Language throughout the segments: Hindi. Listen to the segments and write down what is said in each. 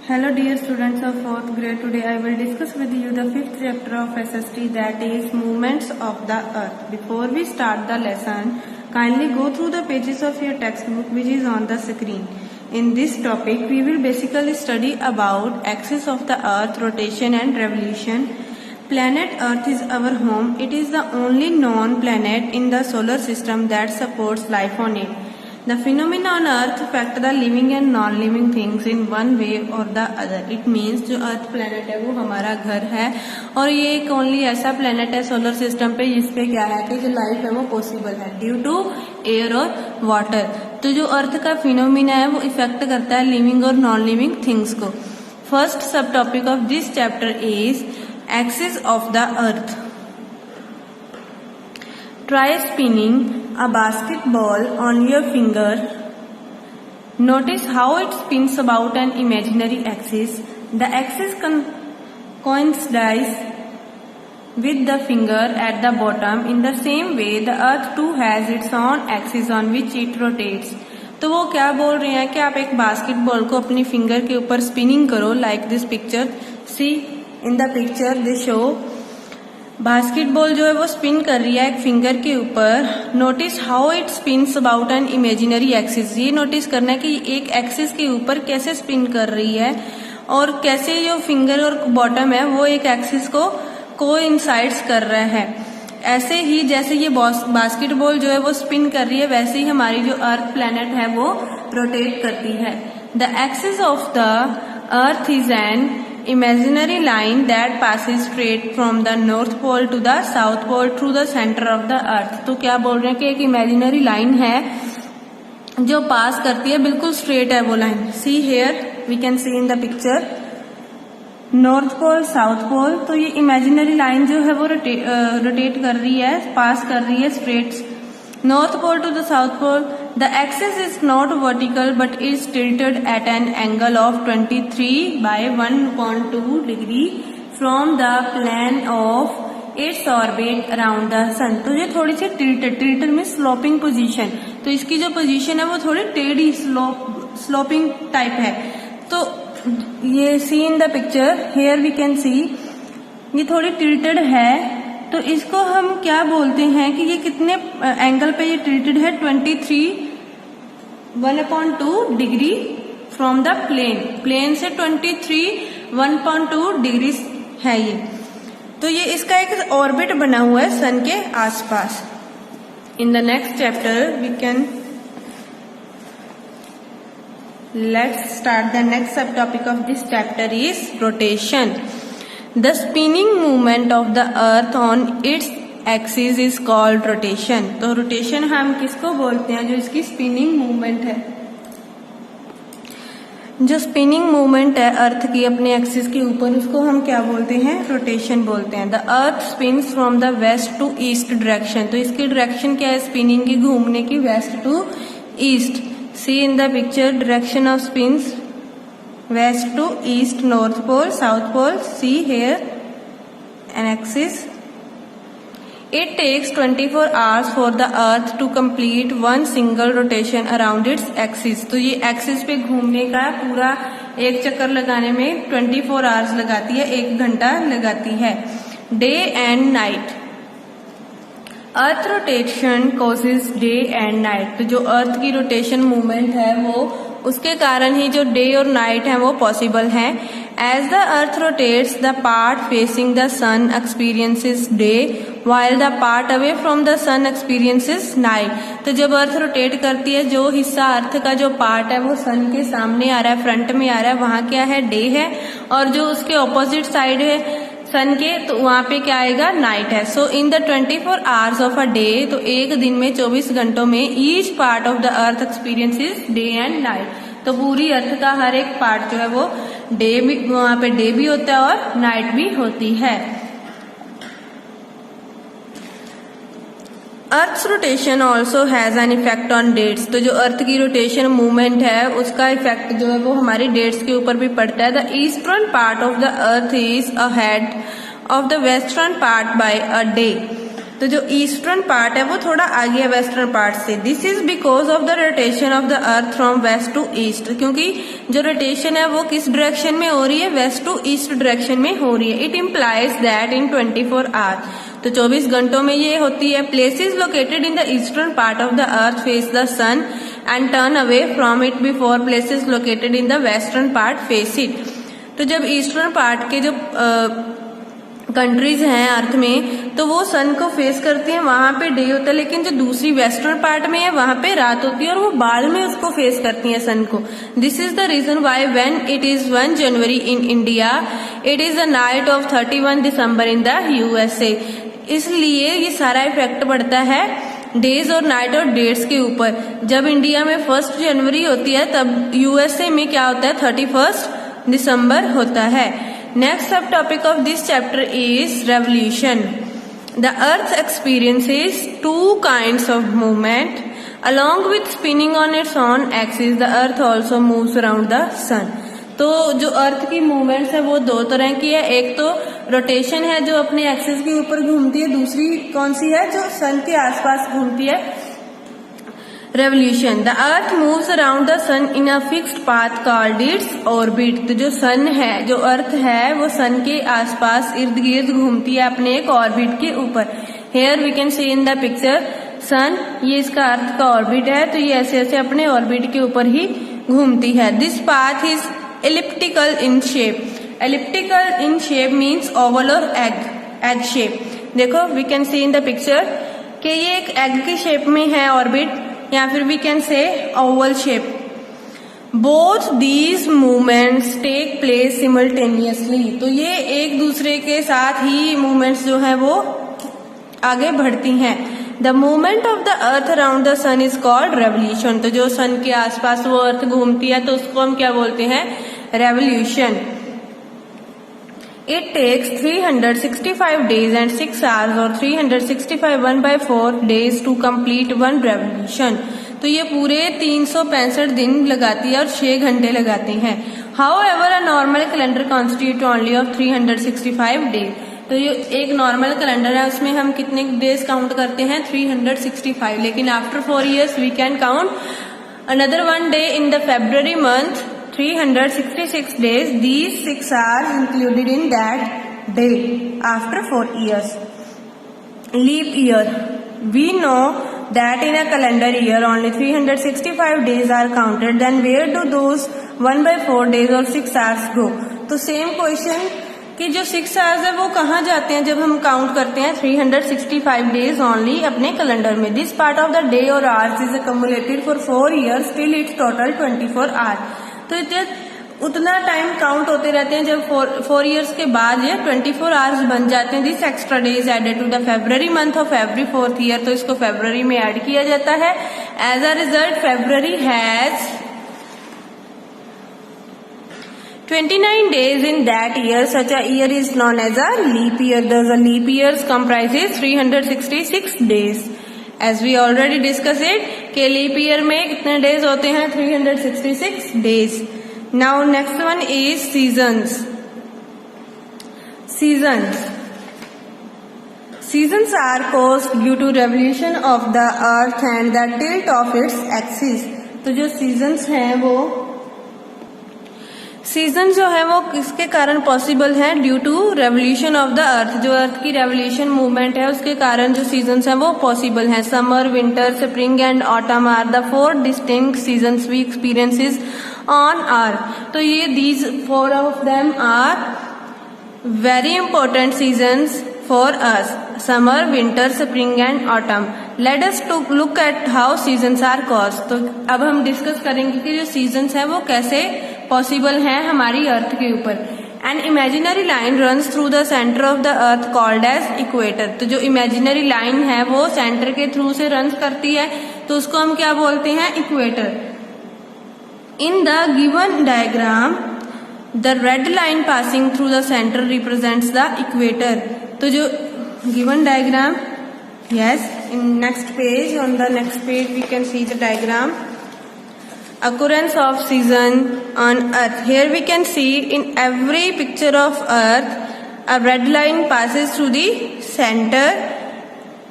Hello dear students of 4th grade. Today I will discuss with you the 5th chapter of SST, that is movements of the earth. Before we start the lesson, kindly go through the pages of your textbook which is on the screen. In this topic we will basically study about axis of the earth, rotation and revolution. Planet Earth is our home. It is the only known planet in the solar system that supports life on it. The phenomena on earth affect the living and non-living things in one way or the other. It means जो अर्थ प्लेनेट है वो हमारा घर है और ये एक ओनली ऐसा प्लेनेट है सोलर सिस्टम पे जिसपे क्या है कि जो लाइफ है वो पॉसिबल है ड्यू टू एयर और वाटर. तो जो अर्थ का फिनोमिना है वो इफेक्ट करता है लिविंग और नॉन लिविंग थिंग्स को. फर्स्ट सब topic of this chapter is axis of the earth. Try spinning a basketball on your finger. Notice how it spins about an imaginary axis. The axis coincides with the finger at the bottom. In the same way, the earth too has its own axis on which it rotates. तो वो क्या बोल रहे हैं कि आप एक बास्केटबॉल को अपनी फिंगर के ऊपर स्पिनिंग करो like this picture. See in the picture they show basketball जो है वो स्पिन कर रही है एक फिंगर के ऊपर. Notice how it spins about an imaginary axis. ये नोटिस करना है कि एक एक्सिस के ऊपर कैसे स्पिन कर रही है और कैसे जो फिंगर और बॉटम है वो एक एक्सिस को कोइंसाइड्स कर रहा है. ऐसे ही जैसे ये बास्केटबॉल जो है वो स्पिन कर रही है वैसे ही हमारी जो अर्थ प्लैनेट है वो रोटेट करती है. The axis of the earth is an imaginary line that passes straight from the north pole to the south pole through the center of the earth. तो क्या बोल रहे हैं कि एक इमेजिनरी लाइन है जो पास करती है, बिल्कुल स्ट्रेट है वो line. See here we can see in the picture North Pole South Pole. तो ये इमेजिनरी लाइन जो है वो रोटेट कर रही है, पास कर रही है straight north pole to the south pole. The axis is not vertical but is tilted at an angle of 23 by 1.2 degree from the plane of its orbit around the sun. तो ये थोड़ी सी tilted में स्लोपिंग पोजीशन. तो इसकी जो पोजीशन है वो थोड़ी टेढ़ी स्लोपिंग टाइप है. तो ये see in the picture here we can see ये थोड़ी टिल्टेड है. तो इसको हम क्या बोलते हैं कि ये कितने एंगल पे ये टिल्टेड है 1.2 डिग्री फ्रॉम द प्लेन से 1.2 डिग्री है ये. तो ये इसका एक ऑर्बिट बना हुआ है सन के आसपास. In the next chapter we can let's start the next sub topic of this chapter is rotation. The spinning movement of the earth on its axis is called rotation. तो रोटेशन हम किसको बोलते हैं? जो इसकी स्पिनिंग मूवमेंट है, जो स्पिनिंग मूवमेंट है अर्थ की अपने एक्सिस के ऊपर, उसको हम क्या बोलते हैं? रोटेशन बोलते हैं. The earth spins from the west to east direction. तो इसकी डायरेक्शन क्या है स्पिनिंग की? घूमने की, west to east. See in the picture direction of spins west to east, north pole, south pole. See here an axis. It takes 24 hours for the earth to complete one single rotation around its axis. तो ये एक्सिस पे घूमने का पूरा एक चक्कर लगाने में 24 आवर्स लगाती है, 1 घंटा लगाती है. Day and night. Earth rotation causes day and night. तो जो अर्थ की रोटेशन मूवमेंट है वो उसके कारण ही जो डे और नाइट है वो पॉसिबल है. As the earth rotates the part facing the sun experiences day while the part away from the sun experiences night. तो जब अर्थ रोटेट करती है जो हिस्सा अर्थ का जो पार्ट है वो सन के सामने आ रहा है, फ्रंट में आ रहा है, वहां क्या है? डे है. और जो उसके ऑपोजिट साइड है सन के तो वहां पे क्या आएगा? नाइट है. So in the 24 hours of a day, तो एक दिन में 24 घंटों में each part of the earth experiences day and night. तो पूरी अर्थ का हर एक पार्ट जो है वो डे भी, वहां पे डे भी होता है और नाइट भी होती है. Earth rotation also has an effect on dates. तो जो अर्थ की रोटेशन मूवमेंट है उसका इफेक्ट जो है वो हमारी डेट्स के ऊपर भी पड़ता है. The eastern part of the earth is ahead of the western part by a day. तो जो ईस्टर्न पार्ट है वो थोड़ा आगे है वेस्टर्न पार्ट से। This is because of the rotation of the earth from west to east, क्योंकि जो रोटेशन है वो किस डायरेक्शन में हो रही है, वेस्ट टू ईस्ट डायरेक्शन में हो रही है। It implies that in 24 hours, तो 24 घंटों में ये होती है। Places located in the eastern part of the earth face the sun and turn away from it before places located in the western part face it. तो जब ईस्टर्न पार्ट के जो कंट्रीज हैं अर्थ में, तो वो सन को फेस करती हैं, वहां पे डे होता है, लेकिन जो दूसरी वेस्टर्न पार्ट में है वहां पे रात होती है और वो बाद में उसको फेस करती हैं सन को। This is the reason why when it is 1 January in India it is the night of 31 December in the USA. इसलिए ये सारा इफेक्ट पड़ता है डेज और नाइट और डेट्स के ऊपर। जब इंडिया में 1 जनवरी होती है तब यूएसए में क्या होता है, 31 दिसंबर होता है। Next sub topic of this chapter is revolution. The earth experiences 2 kinds of movement along with spinning on its own axis the earth also moves around the sun। तो जो अर्थ की मूवमेंट्स है वो 2 तरह की है, एक तो रोटेशन है जो अपने एक्सिस के ऊपर घूमती है, दूसरी कौन सी है जो सन के आसपास घूमती है, revolution. The earth moves around the sun in a fixed path called its orbit. तो जो सन है, जो अर्थ है, वो सन के आसपास इर्द गिर्द घूमती है अपने एक ऑर्बिट के ऊपर। Here we can see in the picture sun, ये इसका अर्थ का ऑर्बिट है, तो ये ऐसे ऐसे अपने ऑर्बिट के ऊपर ही घूमती है। This path is elliptical in shape. Elliptical in shape means oval और एग शेप। देखो we can see in the picture कि ये एक एग की शेप में है ऑर्बिट, या फिर we can say oval shape. Both these movements take place simultaneously. तो ये एक दूसरे के साथ ही मूवमेंट्स जो है वो आगे बढ़ती हैं। The movement of the earth around the sun is called revolution. तो जो सन के आसपास वो अर्थ घूमती है तो उसको हम क्या बोलते हैं, revolution. It takes 365 days and 6 hours और 365 1/4 days to complete one revolution। तो ये पूरे 365 दिन लगाती है और 6 घंटे लगाते हैं। However, a normal calendar constitutes only of 365 days। तो ये एक नॉर्मल कैलेंडर है, उसमें हम कितने डेज काउंट करते हैं, 365। लेकिन after 4 years we can count another 1 day in the February month, 366 days. These 6 are included in that day after 4 years. Leap year. We know that in a calendar year only 365 days are counted. Then where do those 1/4 days or 6 hours go? तो सेम क्वेश्चन कि जो 6 hours है वो कहाँ जाते हैं जब हम काउंट करते हैं 365 डेज ओनली अपने कैलेंडर में। This part of the day और hours is accumulated for 4 years till it's total 24 hours। तो उतना टाइम काउंट होते रहते हैं, जब 4 years के बाद ये 24 hours बन जाते हैं। This extra day is added to the February month of every 4th year। तो इसको फेब्रुअरी में ऐड किया जाता है। As a result February has 29 days in that year. Such a year is known as a leap year. Thus a leap year comprises 366 days. As we already discussed it कि leap year में कितने days होते हैं, 366 days. Now next one is seasons. Seasons are caused due to revolution of the earth and the tilt of its axis। तो जो seasons हैं वो सीजन जो है वो किसके कारण पॉसिबल है, due to revolution of the earth. जो अर्थ की रेवोल्यूशन मूवमेंट है उसके कारण जो सीजन्स हैं वो पॉसिबल हैं। Summer, winter, spring and autumn are the 4 distinct seasons we experiences on earth. तो ये these 4 of them are very important seasons for us, summer, winter, spring and autumn. Let us to look at how seasons are caused. तो अब हम डिस्कस करेंगे कि जो सीजन्स हैं वो कैसे पॉसिबल है हमारी अर्थ के ऊपर। An imaginary line runs through the centre of the earth called as equator. तो जो इमेजिनरी लाइन है वो सेंटर के थ्रू से रन करती है तो उसको हम क्या बोलते हैं, equator. In the given diagram the red line passing through the centre represents the equator. तो जो given diagram, yes, in next page, on the next page we can see the diagram occurrence of season on earth. Here we can see in every picture of earth a red line passes through the center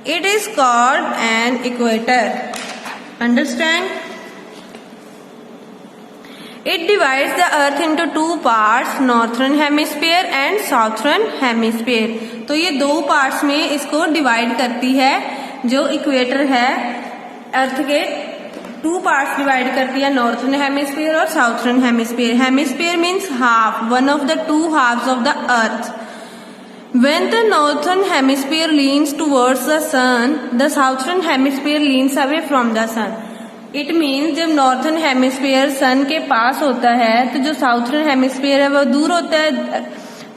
It is called an equator. Understand? It divides the earth into two parts, northern hemisphere and southern hemisphere. तो ये दो पार्ट्स में इसको डिवाइड करती है. जो इक्वेटर है अर्थ के टू पार्ट्स डिवाइड करती है, नॉर्थर्न हेमिस्फीयर और southern hemisphere. Hemisphere means half, one of the two halves of the earth. When the northern hemisphere leans towards the sun, the southern hemisphere leans away from the sun. It means जब नॉर्थर्न हेमिस्फीयर सन के पास होता है तो जो साउथर्न हेमिस्फीयर है वो दूर होता है.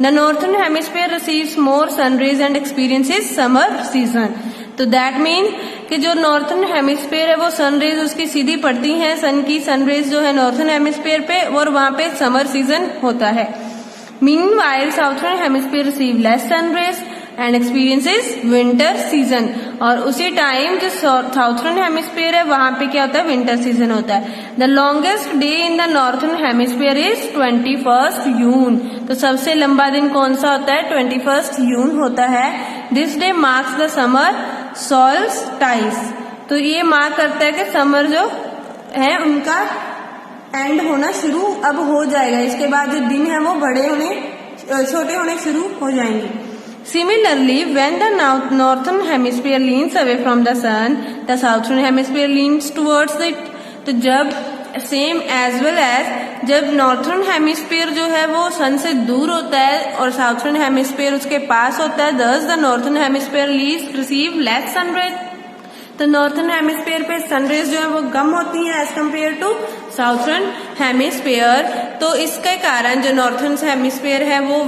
The northern hemisphere receives more sun rays and experiences summer season. तो दैट मीन कि जो नॉर्थर्न हेमिस्फीयर है वो सन रेज उसकी सीधी पड़ती हैं, सन की सन रेज जो है नॉर्थर्न हेमिस्फीयर पे, और वहां पे समर सीजन होता है. Meanwhile, southern hemisphere receive less sun rays and experiences winter season. और उसी टाइम जो साउथर्न हेमिस्फीयर है वहां पे क्या होता है, विंटर सीजन होता है. The longest day in the northern hemisphere is 21st June. तो सबसे लंबा दिन कौन सा होता है, 21st जून होता है. This day marks the summer solstice. तो ये मार्क करता है कि समर जो है उनका एंड होना शुरू अब हो जाएगा. इसके बाद जो दिन है वो बड़े होने छोटे होने शुरू हो जाएंगे. Similarly, when the northern hemisphere leans away from the sun, the southern hemisphere leans towards it. तो जब सेम एज वेल एज जब नॉर्थर्न हेमिस्फीयर जो है वो सन से दूर होता है और साउथर्न हेमिस्फीयर उसके पास होता है, thus the northern hemisphere receive less sun rays. तो नॉर्थर्न हेमिस्फीयर पे सनरेज जो है वो कम होती हैं as compare to southern hemisphere. तो इसके कारण जो नॉर्थर्न हेमिस्फीयर है वो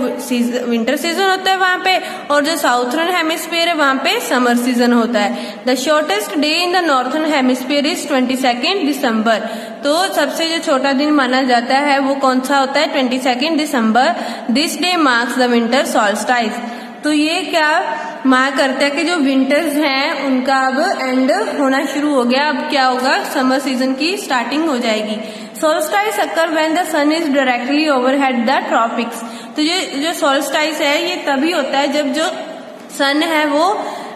विंटर सीजन होता है वहां पे, और जो साउथर्न हेमिस्फीयर है वहां पे समर सीजन होता है. The shortest day in the northern hemisphere is 22 दिसंबर. तो सबसे जो छोटा दिन माना जाता है वो कौन सा होता है, 22 दिसंबर. This day marks the winter solstice. तो ये क्या मार्क करता है कि जो विंटर्स हैं उनका अब एंड होना शुरू हो गया. अब क्या होगा, समर सीजन की स्टार्टिंग हो जाएगी. Solstice occur when the sun is directly overhead the tropics. तो ये जो सोल्स्टाइस है ये तभी होता है जब जो सन है वो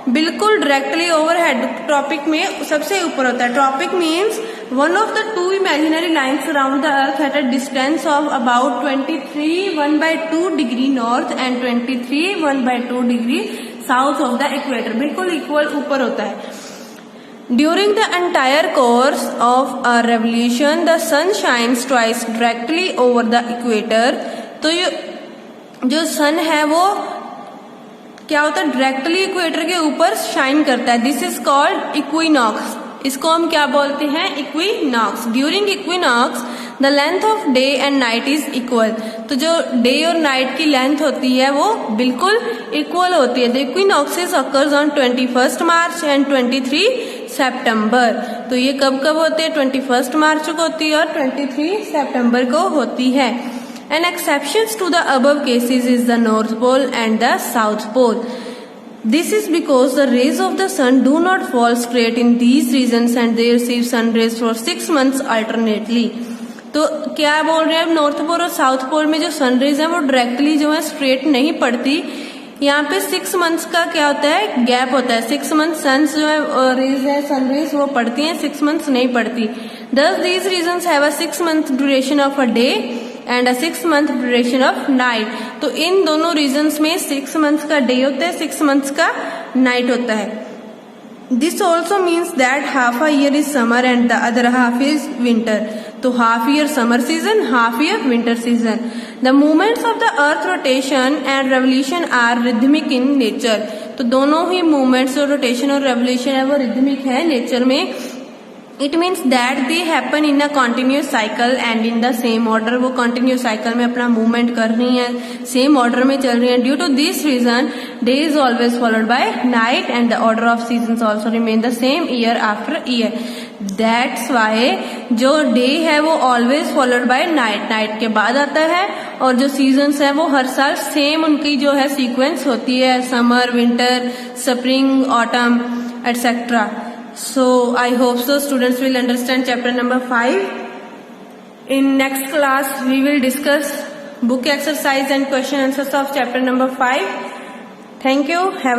बिल्कुल डायरेक्टली ओवरहेड ट्रॉपिक में सबसे ऊपर होता है. Tropic means one of the two imaginary lines around the earth at a distance of about 23 degree north and 23 degree south of the equator. बिल्कुल इक्वल ऊपर होता है. During the entire course of a revolution the sun shines twice directly over the equator. तो जो सन है वो क्या होता है, डायरेक्टली इक्वेटर के ऊपर शाइन करता है. This is called equinox. इसको हम क्या बोलते हैं, equinox. During equinox the length of day and night is equal. तो जो डे और नाइट की लेंथ होती है वो बिल्कुल इक्वल होती है. The equinoxes occurs on 21 March and 23 सितंबर. तो ये कब कब होते हैं, 21 मार्च को होती है और 23 सितंबर को होती है. An exceptions to the above cases is the North Pole and the South Pole. This is because the rays of the sun do not fall straight in these regions and they receive sun rays for 6 months alternately. तो क्या बोल रहे हैं, नॉर्थ पोल और साउथ पोल में जो सन रेज है वो डायरेक्टली जो है स्ट्रेट नहीं पड़ती. यहाँ पे 6 मंथ्स का क्या होता है, गैप होता है. 6 मंथ सन जो है रेज है सन रेज वो पड़ती हैं, 6 मंथ्स नहीं पड़ती. Thus these regions have a 6 month duration of a day and a 6 month duration of night. तो इन दोनों रीजन्स में 6 मंथ्स का डे होता है, 6 मंथ्स का नाइट होता है. This also means that half a year is summer and the other half is winter. तो half year summer season, half year winter season. The movements of the earth rotation and revolution are rhythmic in nature. तो दोनों ही movements जो rotation और revolution है वो rhythmic है नेचर में. It means that they happen in a continuous cycle and in the same order. वो continuous cycle में अपना movement कर रही हैं, same order में चल रही हैं. Due to this reason, day is always followed by night and the order of seasons also remain the same year after year. That's why जो day है वो always followed by night, night के बाद आता है, और जो seasons है वो हर साल same उनकी जो है sequence होती है, summer, winter, spring, autumn, etc. So I hope so students will understand chapter number 5. In next class we will discuss book exercise and question answers of chapter number 5. Thank you. Have a